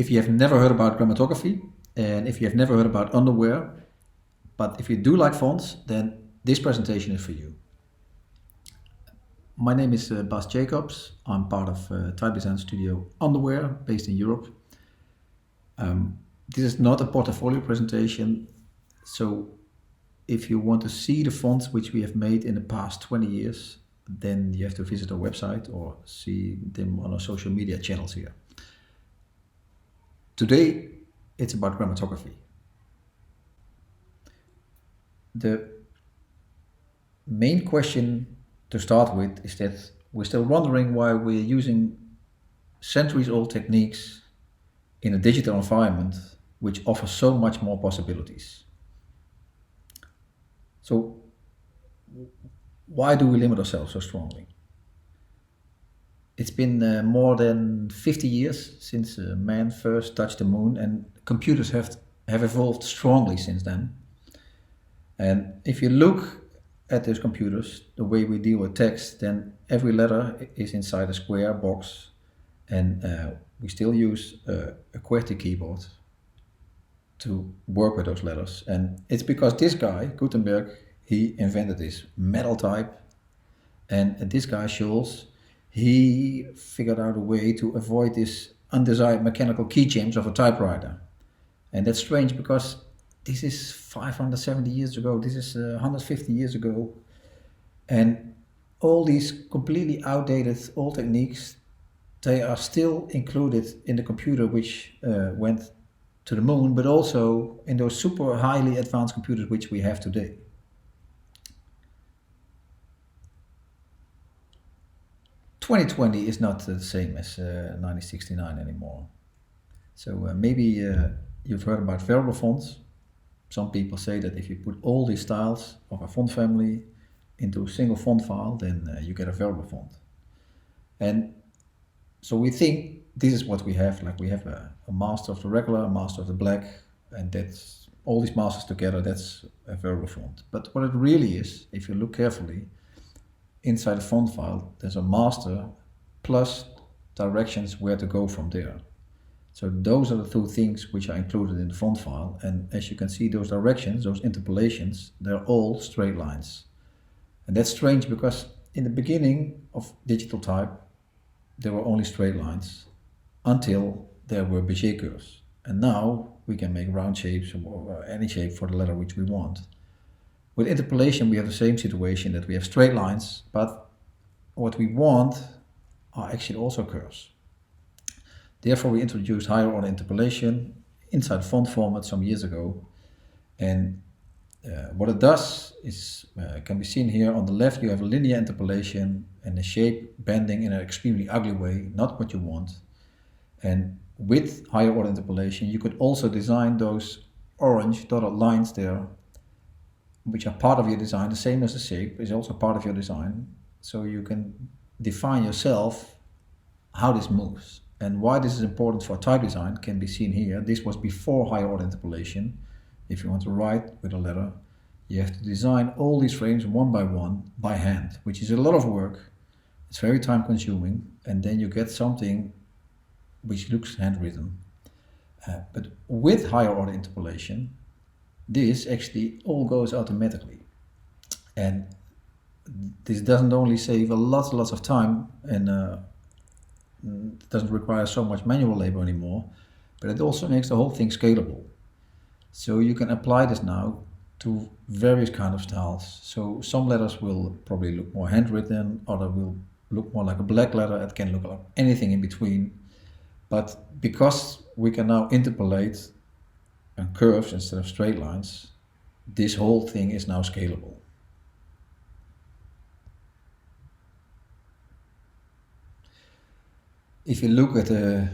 if you have never heard about grammatography, and if you have never heard about Underware, but if you do like fonts, then this presentation is for you. My name is Bas Jacobs. I'm part of type design studio Underware, based in Europe. This is not a portfolio presentation, so if you want to see the fonts which we have made in the past 20 years, then you have to visit our website or see them on our social media channels here. Today, it's about grammatography. The main question to start with is that we're still wondering why we're using centuries-old techniques in a digital environment which offers so much more possibilities. So why do we limit ourselves so strongly? It's been more than 50 years since man first touched the moon, and computers have evolved strongly since then. And if you look at those computers, the way we deal with text, then every letter is inside a square box, and we still use a QWERTY keyboard to work with those letters. And it's because this guy, Gutenberg, he invented this metal type, and this guy, Schulz, he figured out a way to avoid this undesired mechanical key change of a typewriter. And that's strange because this is 570 years ago, this is 150 years ago, and all these completely outdated old techniques, they are still included in the computer which went to the moon, but also in those super highly advanced computers which we have today. "2020 is not the same as 1969 anymore. So maybe you've heard about variable fonts. Some people say that if you put all these styles of a font family into a single font file, then you get a variable font. And so we think this is what we have, like we have a master of the regular, a master of the black, and that's all these masters together, that's a variable font. But what it really is, if you look carefully, inside the font file, there's a master plus directions where to go from there. So those are the two things which are included in the font file, and as you can see, those directions, those interpolations, they're all straight lines. And that's strange because in the beginning of digital type, there were only straight lines until there were Bezier curves. And now we can make round shapes or any shape for the letter which we want. With interpolation, we have the same situation, that we have straight lines, but what we want are actually also curves. Therefore, we introduced higher order interpolation inside font format some years ago. And what it does is, can be seen here on the left, you have a linear interpolation and a shape bending in an extremely ugly way, not what you want. And with higher order interpolation, you could also design those orange dotted lines there, which are part of your design, the same as the shape is also part of your design. So you can define yourself how this moves. And why this is important for type design can be seen here. This was before higher order interpolation. If you want to write with a letter, you have to design all these frames one by hand, which is a lot of work. It's very time consuming, and then you get something which looks handwritten. But with higher order interpolation, this actually all goes automatically. And this doesn't only save lots of time, and it doesn't require so much manual labor anymore, but it also makes the whole thing scalable. So you can apply this now to various kind of styles. So some letters will probably look more handwritten, other will look more like a black letter, it can look like anything in between. But because we can now interpolate and curves instead of straight lines, this whole thing is now scalable. If you look at the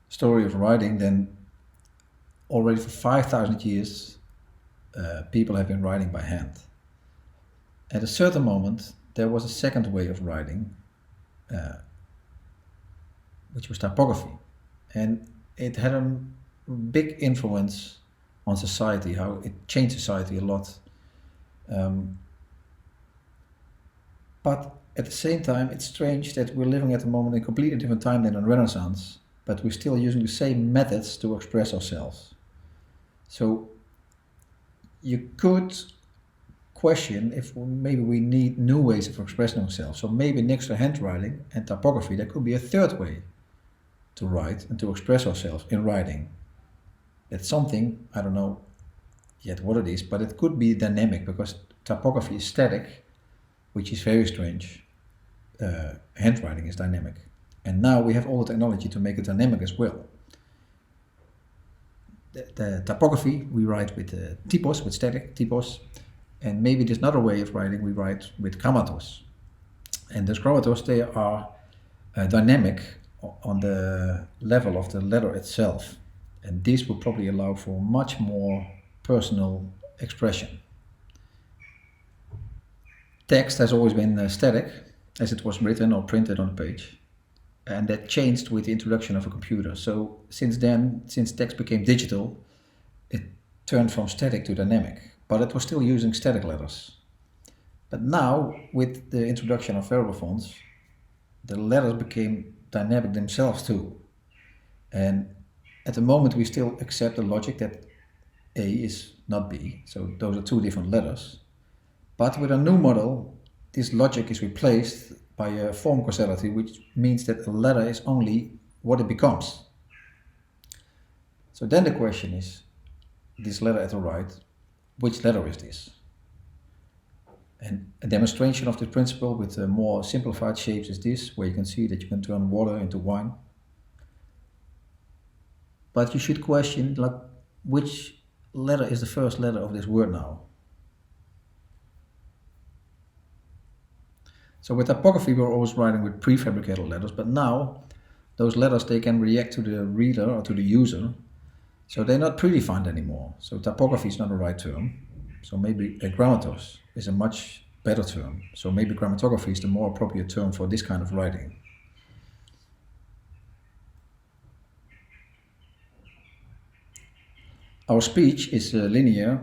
story of writing, then already for 5,000 years, people have been writing by hand. At a certain moment, there was a second way of writing, which was typography. And it had a big influence on society, how it changed society a lot. But at the same time, it's strange that we're living at the moment in a completely different time than the Renaissance. but we're still using the same methods to express ourselves. So you could question if maybe we need new ways of expressing ourselves. So maybe next to handwriting and typography, there could be a third way to write and to express ourselves in writing. That's something, I don't know yet what it is, but it could be dynamic, because typography is static, which is very strange. Handwriting is dynamic. And now we have all the technology to make it dynamic as well. The typography, we write with typos, with static typos, and maybe there's another way of writing, we write with grammatos. And those grammatos, they are dynamic on the level of the letter itself. And this will probably allow for much more personal expression. Text has always been static, as it was written or printed on a page. And that changed with the introduction of a computer. So since then, since text became digital, it turned from static to dynamic. But it was still using static letters. But now, with the introduction of variable fonts, the letters became dynamic themselves too. And at the moment we still accept the logic that A is not B, so those are two different letters. But with a new model, this logic is replaced by a form causality, which means that a letter is only what it becomes. So then the question is, this letter at the right, which letter is this? And a demonstration of this principle with more simplified shapes is this, where you can see that you can turn water into wine. But you should question, like, which letter is the first letter of this word now? So with typography, we're always writing with prefabricated letters, but now those letters, they can react to the reader or to the user. So they're not predefined anymore. So typography is not the right term. So maybe a grammatos is a much better term. So maybe grammatography is the more appropriate term for this kind of writing. Our speech is linear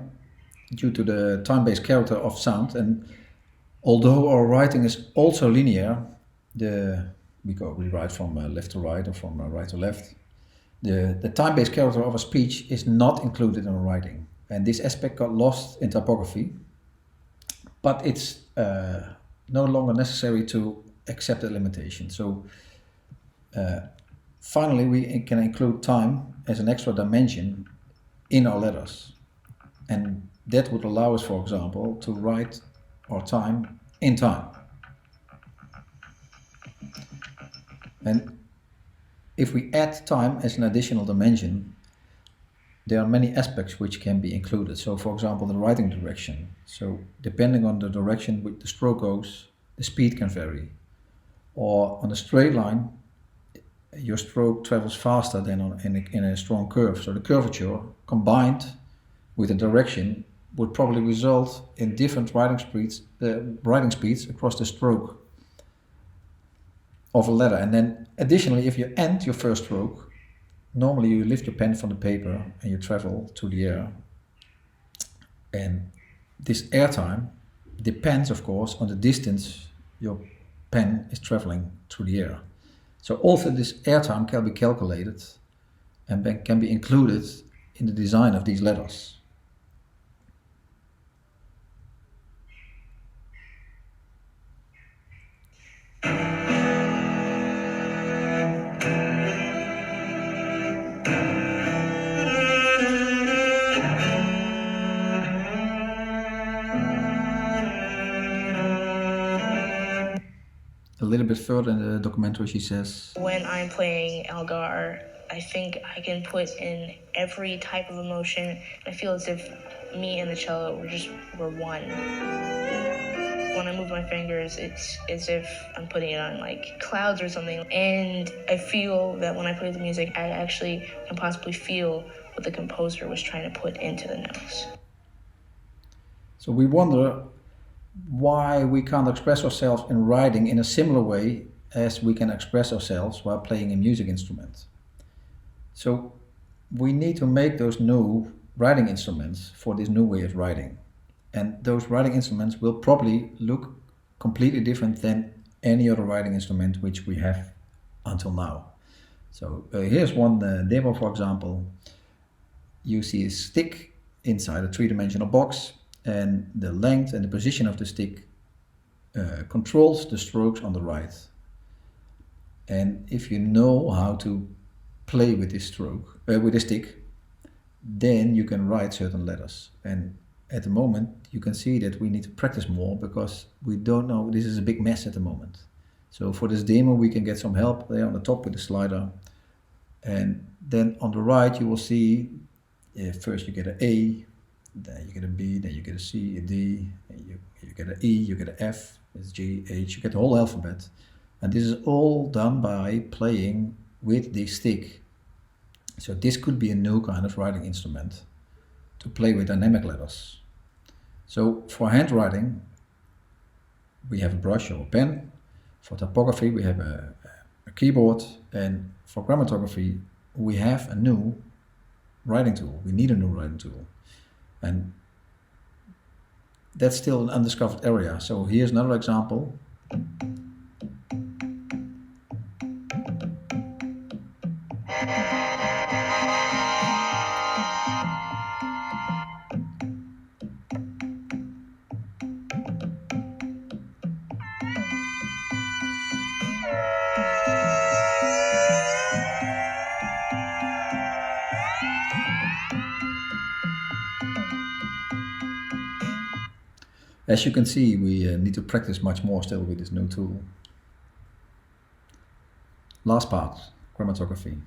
due to the time-based character of sound, and although our writing is also linear, we write from left to right or from right to left, the time-based character of a speech is not included in our writing. And this aspect got lost in typography, but it's no longer necessary to accept that limitation. So finally, we can include time as an extra dimension in our letters. And that would allow us, for example, to write our time in time. And if we add time as an additional dimension, there are many aspects which can be included. So for example, the writing direction. So depending on the direction which the stroke goes, the speed can vary. Or on a straight line, your stroke travels faster than in a strong curve. So the curvature combined with the direction would probably result in different writing speeds across the stroke of a letter. And then additionally, if you end your first stroke, normally you lift your pen from the paper and you travel to the air. And this airtime depends, of course, on the distance your pen is traveling through the air. So also this airtime can be calculated and can be included in the design of these letters. A little bit further in the documentary, she says, when I'm playing Algar, I think I can put in every type of emotion. I feel as if me and the cello were one. When I move my fingers, it's as if I'm putting it on like clouds or something. And I feel that when I play the music, I actually can possibly feel what the composer was trying to put into the notes. So we wonder why we can't express ourselves in writing in a similar way as we can express ourselves while playing a music instrument. So we need to make those new writing instruments for this new way of writing. And those writing instruments will probably look completely different than any other writing instrument which we have until now. So here's one demo, for example. You see a stick inside a three-dimensional box, and the length and the position of the stick controls the strokes on the right. And if you know how to play with this stroke, with this stick, then you can write certain letters. And at the moment, you can see that we need to practice more because we don't know, this is a big mess at the moment. So for this demo, we can get some help there on the top with the slider. And then on the right, you will see, first you get an A, then you get a B, then you get a C, a D, and you get an E, you get an F, it's G, H, you get the whole alphabet. And this is all done by playing with this stick. So this could be a new kind of writing instrument to play with dynamic letters. So for handwriting, we have a brush or a pen. For typography, we have a keyboard. And for grammatography, we have a new writing tool. We need a new writing tool. And that's still an undiscovered area. So here's another example. As you can see, we need to practice much more still with this new tool. Last part, grammatography.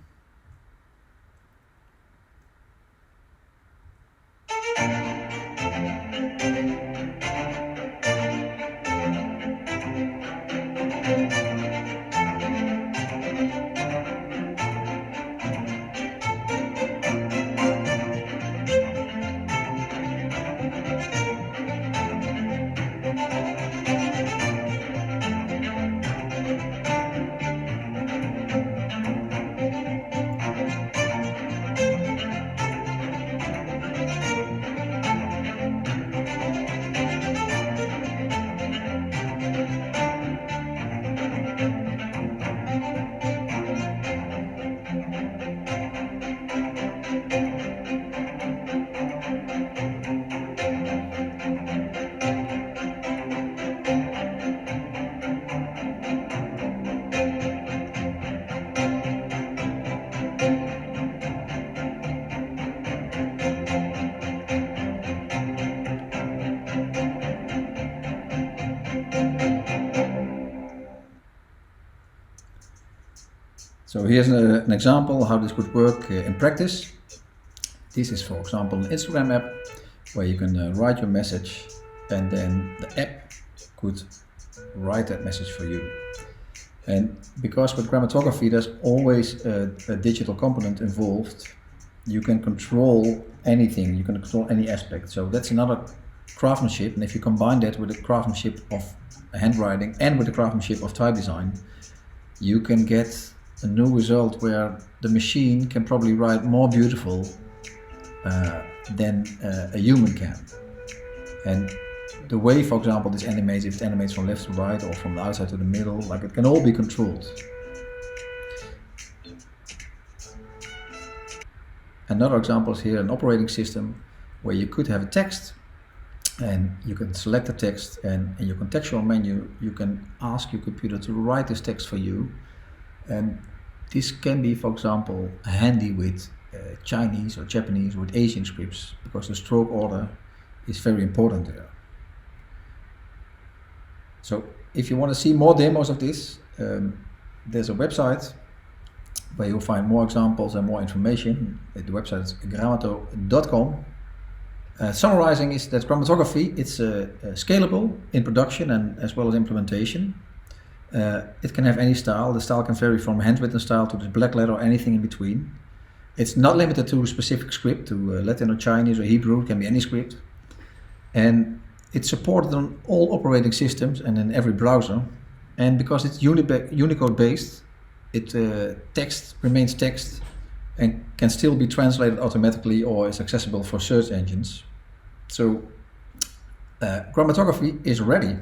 So here's an example how this could work in practice. This is, for example, an Instagram app where you can write your message and then the app could write that message for you. And because with grammatography there's always a digital component involved, you can control anything, you can control any aspect. So that's another craftsmanship, and if you combine that with the craftsmanship of handwriting and with the craftsmanship of type design, you can get a new result where the machine can probably write more beautiful than a human can. And the way, for example, this animates, if it animates from left to right or from the outside to the middle, like it can all be controlled. Another example is here an operating system where you could have a text and you can select the text, and in your contextual menu you can ask your computer to write this text for you. And this can be, for example, handy with Chinese or Japanese or with Asian scripts, because the stroke order is very important there. So if you want to see more demos of this, there's a website where you'll find more examples and more information. The website is grammato.com. Summarizing is that grammatography, it's scalable in production and as well as implementation. It can have any style. The style can vary from handwritten style to the black letter or anything in between. It's not limited to a specific script, to Latin or Chinese or Hebrew, it can be any script. And it's supported on all operating systems and in every browser. And because it's Unicode based, text remains text and can still be translated automatically or is accessible for search engines. So grammatography is ready.